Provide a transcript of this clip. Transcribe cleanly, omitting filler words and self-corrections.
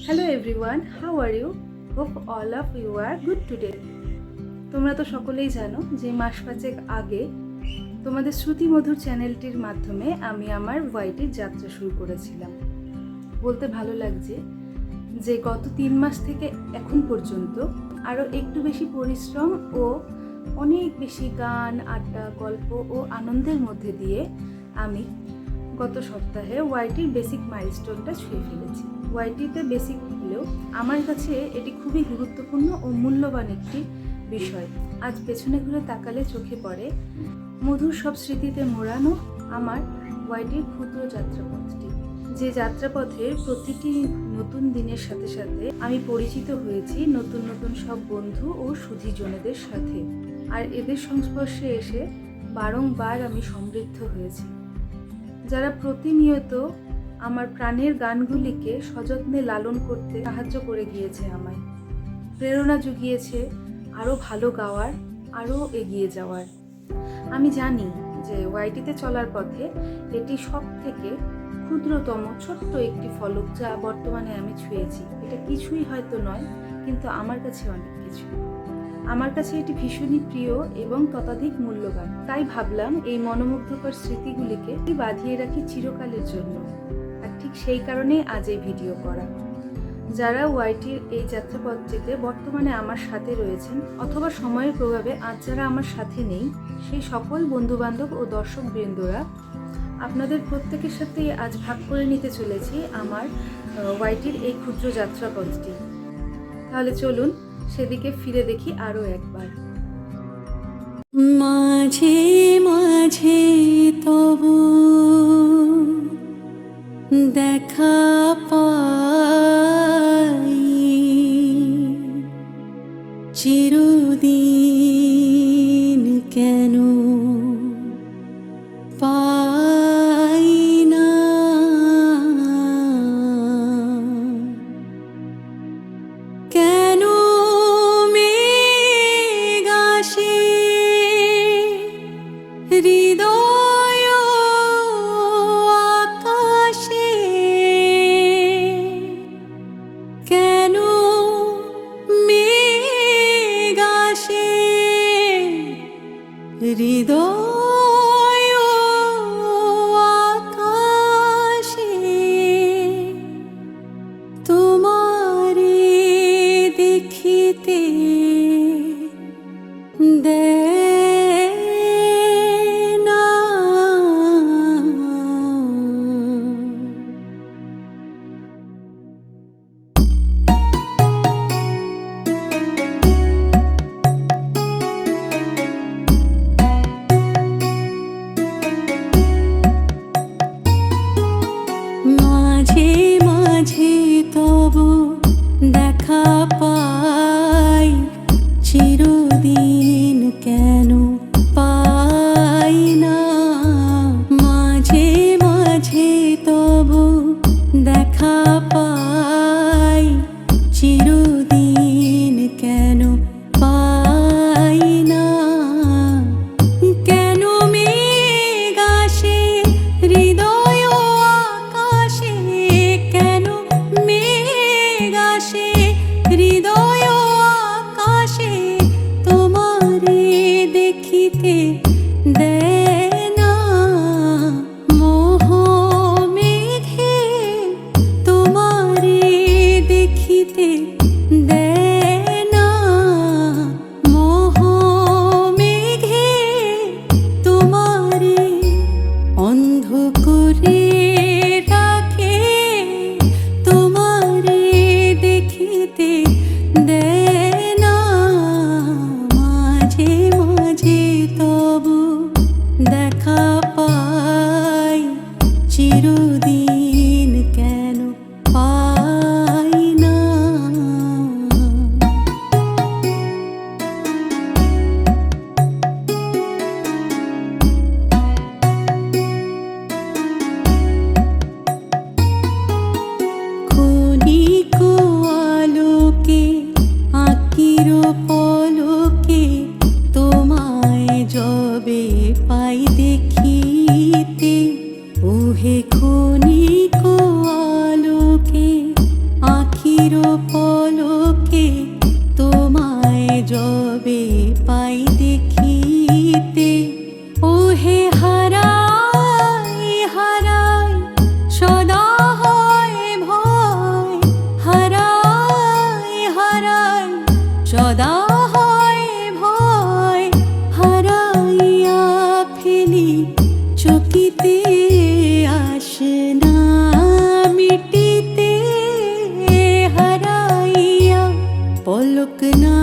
Hello everyone, how are you? Hope all of you are good today. তোমরা তো সকলেই জানো যে মাস পাঁচেক আগে তোমাদের শ্রুতি মধুর চ্যানেলটির মাধ্যমে আমি আমার ওয়াইটির যাত্রা শুরু করেছিলাম। বলতে ভালো লাগছে যে গত 3 মাস থেকে এখন পর্যন্ত আরও একটু বেশি পরিশ্রম ও অনেক বেশি গান, আড্ডা, গল্প ও আনন্দের মধ্যে দিয়ে আমি গত সপ্তাহে ওয়াইটির বেসিক মাইলস্টোনটা ছুঁয়ে ফেলেছি। ওয়াইটিতে বেসিক হলেও আমার কাছে এটি খুবই গুরুত্বপূর্ণ ও মূল্যবান একটি বিষয়। আজ পেছনে ঘুরে তাকালে চোখে পড়ে মধুর সব স্মৃতিতে মোড়ানো আমার ওয়াইটির ক্ষুদ্র যাত্রাপথটি, যে যাত্রাপথের প্রতিটি নতুন দিনের সাথে সাথে আমি পরিচিত হয়েছি নতুন নতুন সব বন্ধু ও সুধীজনেদের সাথে, আর এদের সংস্পর্শে এসে বারংবার আমি সমৃদ্ধ হয়েছি, যারা প্রতিনিয়ত আমার প্রাণের গানগুলিকে সযত্নে লালন করতে সাহায্য করে গিয়েছে, আমায় প্রেরণা জুগিয়েছে আরও ভালো গাওয়ার, আরও এগিয়ে যাওয়ার। আমি জানি যে ওয়াইটিতে চলার পথে এটি সব থেকে ক্ষুদ্রতম ছোট্ট একটি ফলক যা বর্তমানে আমি ছুঁয়েছি। এটা কিছুই হয়তো নয়, কিন্তু আমার কাছে অনেক কিছু। আমার কাছে এটি ভীষণই প্রিয় এবং ততোধিক মূল্যবান। তাই ভাবলাম এই মনোমুগ্ধকর স্মৃতিগুলিকে বাঁধিয়ে রাখি চিরকালের জন্য। আর ঠিক সেই কারণেই আজ এই ভিডিও করা। যারা ওয়াইটির এই যাত্রাপথটিতে বর্তমানে আমার সাথে রয়েছেন অথবা সময়ের প্রভাবে আজ যারা আমার সাথে নেই, সেই সকল বন্ধুবান্ধব ও দর্শক বৃন্দরা, আপনাদের প্রত্যেকের সাথেই আজ ভাগ করে নিতে চলেছি আমার ওয়াইটির এই ক্ষুদ্র যাত্রাপথটি। তাহলে চলুন সেদিকে ফিরে দেখি আরও একবার। মাঝে মাঝে তবু দেখা পাই, চিরদিন কেন পাই না, কেন মেঘ আসে হৃদয় আকাশে, কেন মেঘ আসে হৃদয় আকাশে, তোমারে দেখিতে দেয় না, মাঝে মাঝে তবু দেখা পাই, চিরদিন কেন পাই না, মাঝে মাঝে তবু দেখা পাই, চিরদিন কেন পাই না, কেন মেঘ আসে হৃদয় আকাশে, কেন মেঘ আসে হৃদয় আকাশে, তোমারে দেখিতে দেয় না, মোহ মেঘে তোমারে দেখিতে দেয় না, মোহ মেঘে তোমারে অন্ধ করে রাখে, তোমারে দেখিতে দেয় না, মাঝে মাঝে তবু দেখা পাই, চিরদিন কেন পাই না। ক্ষণিক আলোকে আঁকির পলকে তোমায় যবে পাই দেখিতে, ওহে থাকিতে আসনা মিটিতে হারাইয়া পলক না